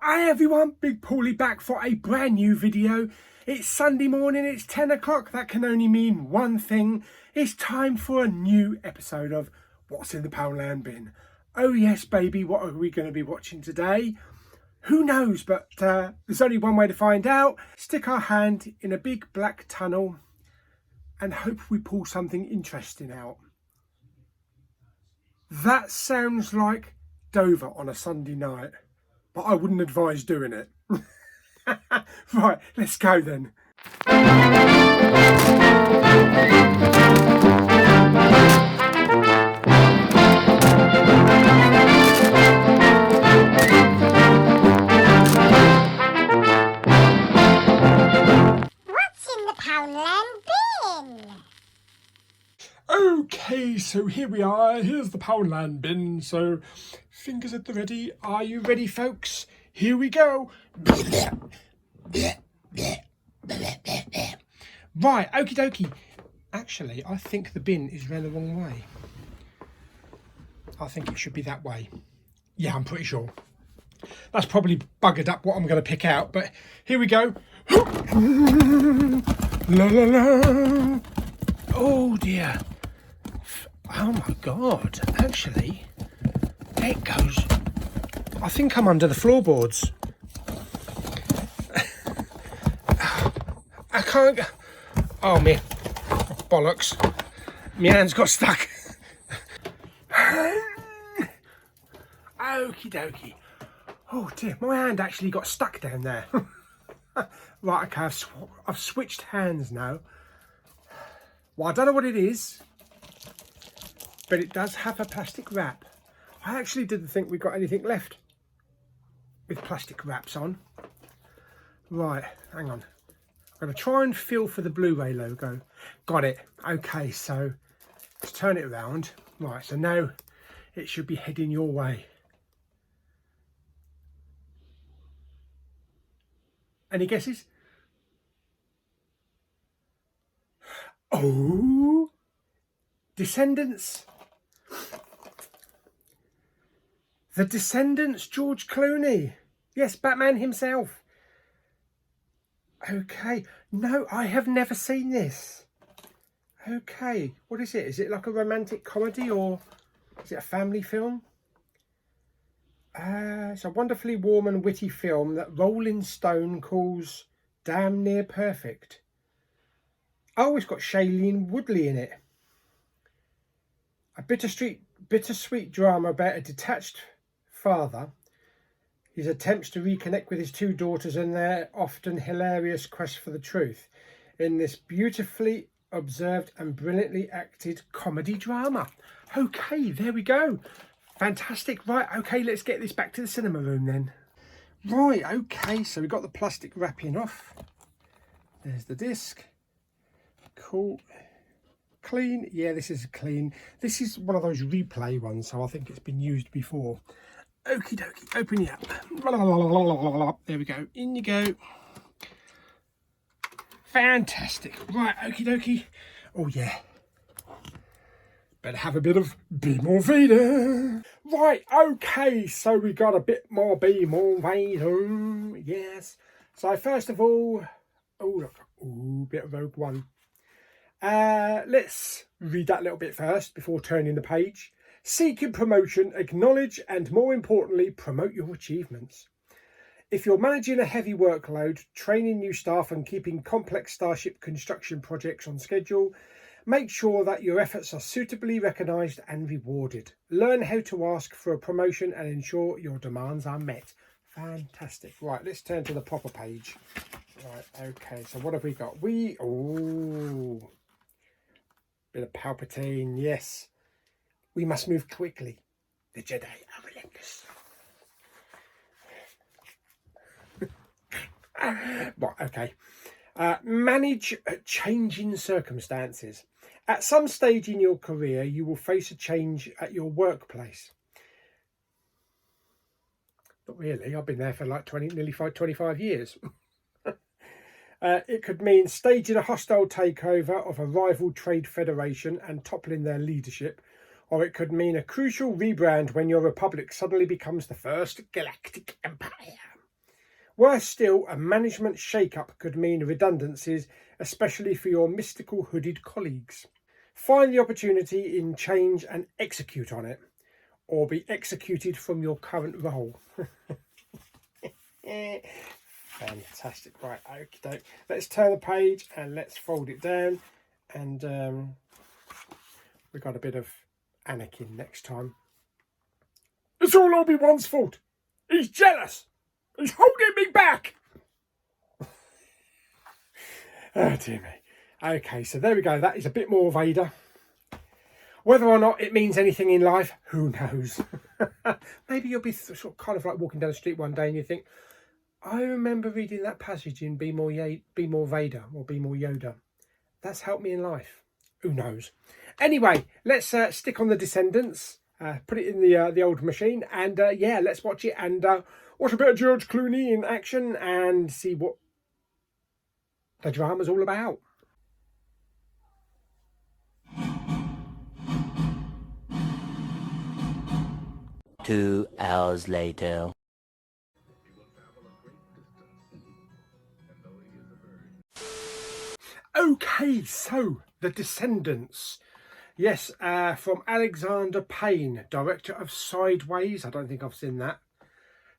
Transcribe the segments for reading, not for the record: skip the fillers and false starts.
Hi everyone, Big Pauly back for a brand new video. It's Sunday morning, it's 10 o'clock. That can only mean one thing. It's time for a new episode of What's in the Poundland bin. Oh yes baby, what are we going to be watching today? Who knows, but there's only one way to find out. Stick our hand in a big black tunnel and hope we pull something interesting out. That sounds like Dover on a Sunday night, but I wouldn't advise doing it. Right, let's go then. What's in the Poundland bin? Okay, so here we are. Here's the Poundland bin. So, fingers at the ready. Are you ready, folks? Here we go. Right, okie dokie. Actually, I think the bin is round the wrong way. I think it should be that way. Yeah, I'm pretty sure. That's probably buggered up what I'm going to pick out, but here we go. La la la. Oh dear. Oh my god, actually, it goes. I think I'm under the floorboards. I can't go. Oh, me. Bollocks. My hand's got stuck. Okie dokie. Oh dear, my hand actually got stuck down there. Right, okay, I've switched hands now. Well, I don't know what it is, but it does have a plastic wrap. I actually didn't think we got anything left with plastic wraps on. Right, hang on. I'm going to try and feel for the Blu-ray logo. Got it. Okay, so let's turn it around. Right, so now it should be heading your way. Any guesses? Oh, Descendants. The Descendants, George Clooney. Yes, Batman himself. Okay. No, I have never seen this. Okay. What is it? Is it like a romantic comedy or is it a family film? It's a wonderfully warm and witty film that Rolling Stone calls damn near perfect. Oh, it's got Shailene Woodley in it. A bittersweet drama about a detached father, his attempts to reconnect with his two daughters and their often hilarious quest for the truth in this beautifully observed and brilliantly acted comedy drama. Okay, there we go. Fantastic. Right, okay, let's get this back to the cinema room then. Right, okay, so we got the plastic wrapping off. There's the disc. Cool. Clean. Yeah, this is clean. This is one of those replay ones, so I think it's been used before. Okie dokie, open it up. There we go. In you go. Fantastic. Right, okie dokie. Oh yeah. Better have a bit of Be More Vader. Right, okay, so we got a bit more Be More Vader. Yes. So first of all, oh look, ooh, bit of Rogue One. Let's read that little bit first before turning the page. Seeking promotion, acknowledge and more importantly, promote your achievements. If you're managing a heavy workload, training new staff and keeping complex starship construction projects on schedule, make sure that your efforts are suitably recognised and rewarded. Learn how to ask for a promotion and ensure your demands are met. Fantastic. Right, let's turn to the proper page. Right, okay, so what have we got? Oh, bit of Palpatine, yes. We must move quickly. The Jedi are relentless. Right, okay. Manage changing circumstances. At some stage in your career, you will face a change at your workplace. Not really. I've been there for like 25 years. It could mean staging a hostile takeover of a rival trade federation and toppling their leadership, or it could mean a crucial rebrand when your republic suddenly becomes the first galactic empire. Worse still, a management shake-up could mean redundancies, especially for your mystical hooded colleagues. Find the opportunity in change and execute on it, or be executed from your current role. Fantastic. Right, okay. Let's turn the page and let's fold it down. And we got a bit of Anakin next time. It's all Obi-Wan's fault. He's jealous. He's holding me back. Oh dear me. Okay, so there we go. That is a bit more Vader. Whether or not it means anything in life, who knows? Maybe you'll be sort of kind of like walking down the street one day and you think, I remember reading that passage in Be More Vader or Be More Yoda. That's helped me in life. Who knows? Anyway, let's stick on the Descendants. Put it in the old machine, and yeah, let's watch it and watch a bit of George Clooney in action and see what the drama's all about. 2 hours later. Okay, so the Descendants. Yes, from Alexander Payne, director of Sideways. I don't think I've seen that.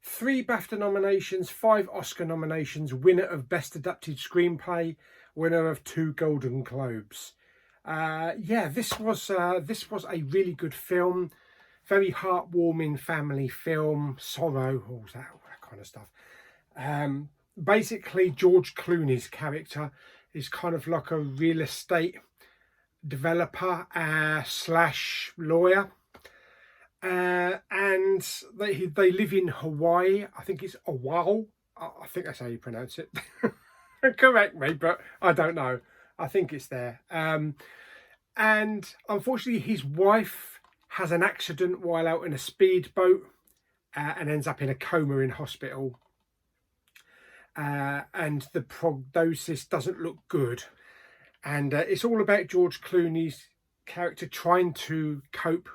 3 BAFTA nominations, 5 Oscar nominations, winner of Best Adapted Screenplay, winner of 2 Golden Globes. Yeah, this was a really good film. Very heartwarming family film, sorrow, all that kind of stuff. Basically, George Clooney's character is kind of like a real estate developer slash lawyer. And they live in Hawaii. I think it's Oahu. I think that's how you pronounce it. Correct me, but I don't know. I think it's there. And unfortunately, his wife has an accident while out in a speedboat and ends up in a coma in hospital. And the prognosis doesn't look good. And it's all about George Clooney's character trying to cope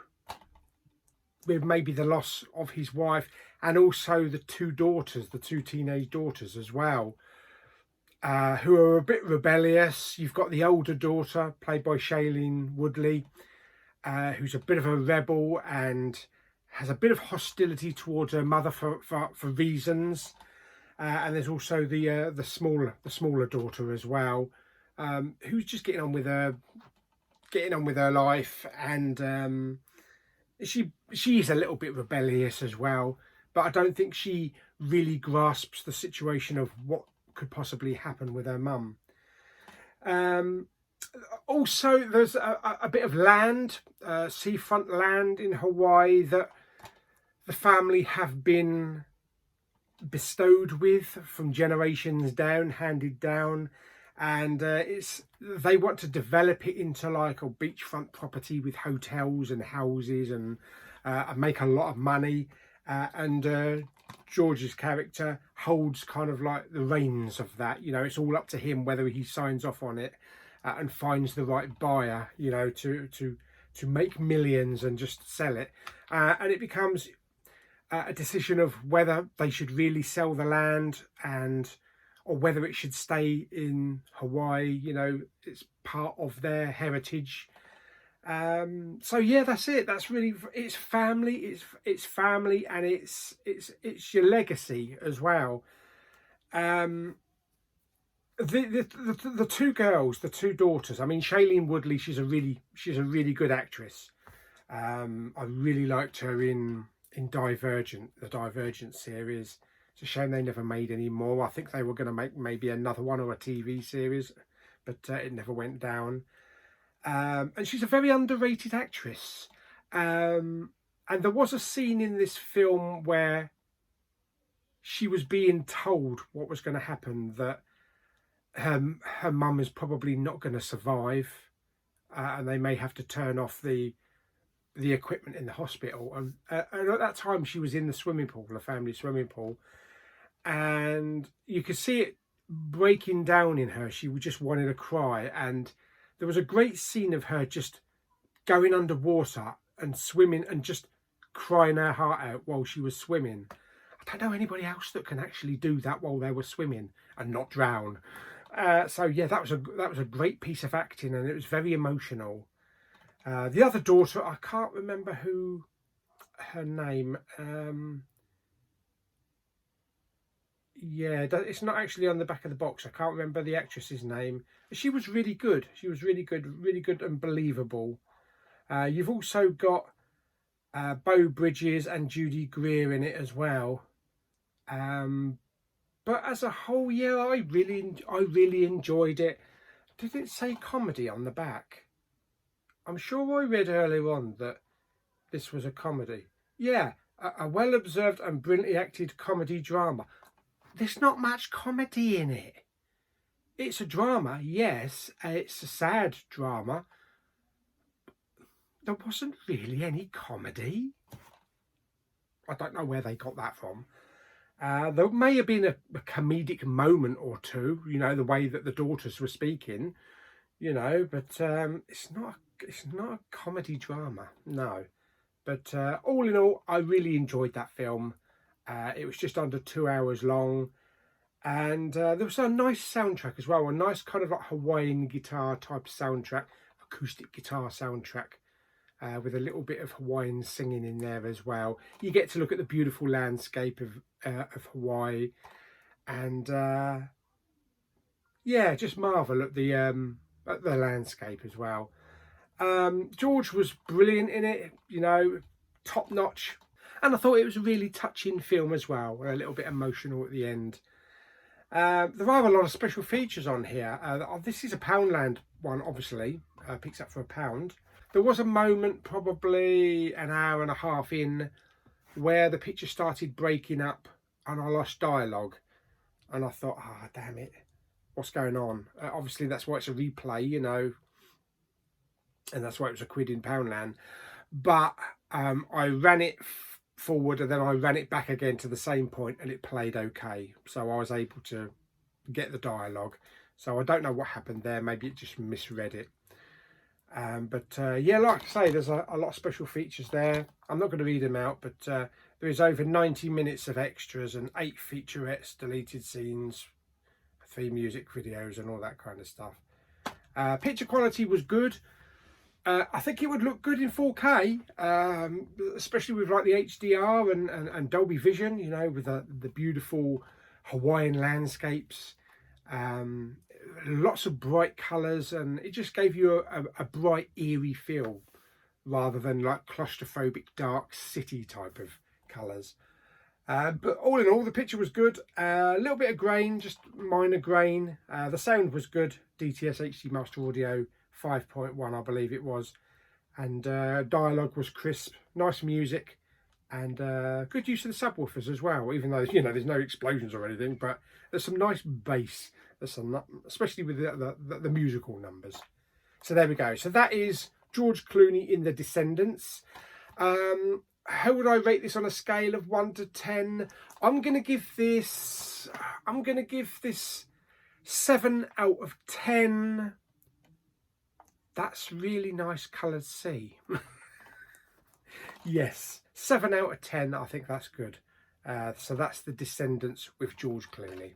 with maybe the loss of his wife and also the 2 daughters, the 2 teenage daughters as well, who are a bit rebellious. You've got the older daughter, played by Shailene Woodley, who's a bit of a rebel and has a bit of hostility towards her mother for reasons. And there's also the smaller daughter as well, who's just getting on with her life, and she is a little bit rebellious as well, but I don't think she really grasps the situation of what could possibly happen with her mum. Also, there's a bit of land, seafront land in Hawaii that the family have been bestowed with from generations down, handed down, and they want to develop it into like a beachfront property with hotels and houses and make a lot of money. And George's character holds kind of like the reins of that. You know, it's all up to him whether he signs off on it and finds the right buyer, you know, to make millions and just sell it. And it becomes a decision of whether they should really sell the land or whether it should stay in Hawaii. You know, it's part of their heritage. So yeah, that's it. That's really, it's family. It's family, and it's your legacy as well. The 2 girls, the 2 daughters. I mean, Shailene Woodley, she's a really good actress. I really liked her in Divergent, the Divergent series. It's a shame they never made any more. I think they were going to make maybe another one or a TV series, but it never went down. And she's a very underrated actress. And there was a scene in this film where she was being told what was going to happen, that her mum is probably not going to survive, and they may have to turn off the equipment in the hospital. And at that time she was in the swimming pool, the family swimming pool, and you could see it breaking down in her. She just wanted to cry, and there was a great scene of her just going underwater and swimming and just crying her heart out while she was swimming. I don't know anybody else that can actually do that while they were swimming and not drown. So yeah, that was a great piece of acting, and it was very emotional. The other daughter, I can't remember who her name. Yeah, it's not actually on the back of the box. I can't remember the actress's name. She was really good. She was really good and believable. You've also got Beau Bridges and Judy Greer in it as well. But as a whole, yeah, I really enjoyed it. Did it say comedy on the back? I'm sure I read earlier on that this was a comedy. Yeah, a well-observed and brilliantly acted comedy drama. There's not much comedy in it. It's a drama, yes. It's a sad drama. There wasn't really any comedy. I don't know where they got that from. There may have been a comedic moment or two, you know, the way that the daughters were speaking, you know, but it's not a comedy drama, no. But all in all, I really enjoyed that film. It was just under 2 hours long, and there was a nice soundtrack as well, a nice kind of like Hawaiian guitar type soundtrack, acoustic guitar soundtrack, with a little bit of Hawaiian singing in there as well. You get to look at the beautiful landscape of Hawaii, and yeah, just marvel at the landscape as well. George was brilliant in it, you know, top notch, and I thought it was a really touching film as well, a little bit emotional at the end. There are a lot of special features on here. This is a Poundland one, obviously, picks up for £1. There was a moment, probably an hour and a half in, where the picture started breaking up and I lost dialogue, and I thought, ah, damn it, what's going on? Obviously that's why it's a replay, you know, and that's why it was £1 in Poundland. But I ran it forward and then I ran it back again to the same point, and it played okay, so I was able to get the dialogue. So I don't know what happened there, maybe it just misread it. But yeah, like I say, there's a lot of special features there. I'm not going to read them out, but there is over 90 minutes of extras and 8 featurettes, deleted scenes, 3 music videos and all that kind of stuff. Picture quality was good. I think it would look good in 4K, especially with like the HDR and Dolby Vision, you know, with the beautiful Hawaiian landscapes. Lots of bright colours, and it just gave you a bright, eerie feel rather than like claustrophobic, dark city type of colours. But all in all, the picture was good. A little bit of grain, just minor grain. The sound was good. DTS HD Master Audio 5.1, I believe it was. And dialogue was crisp, nice music, and good use of the subwoofers as well, even though, you know, there's no explosions or anything, but there's some nice bass. There's some, especially with the musical numbers. So there we go. So that is George Clooney in The Descendants. How would I rate this on a scale of 1 to 10? I'm going to give this 7 out of 10. That's really nice coloured sea. Yes, 7 out of 10. I think that's good. So that's The Descendants with George Clooney.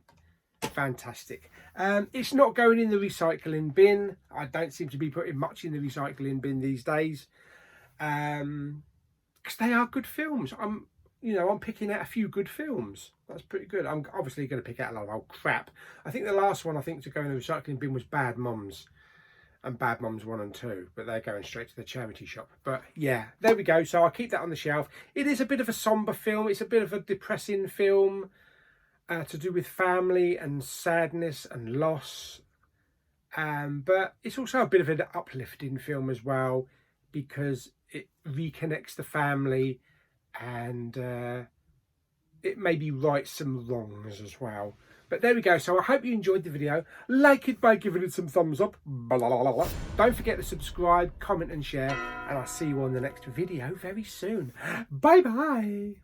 Fantastic. It's not going in the recycling bin. I don't seem to be putting much in the recycling bin these days, because they are good films. I'm picking out a few good films. That's pretty good. I'm obviously going to pick out a lot of old crap. I think the last one to go in the recycling bin was Bad Moms, and Bad Moms 1 and 2, but they're going straight to the charity shop. But yeah, there we go. So I'll keep that on the shelf. It is a bit of a somber film. It's a bit of a depressing film, to do with family and sadness and loss. But it's also a bit of an uplifting film as well, because it reconnects the family, and it maybe rights some wrongs as well. But there we go. So I hope you enjoyed the video. Like it by giving it some thumbs up. Don't forget to subscribe, comment and share. And I'll see you on the next video very soon. Bye bye.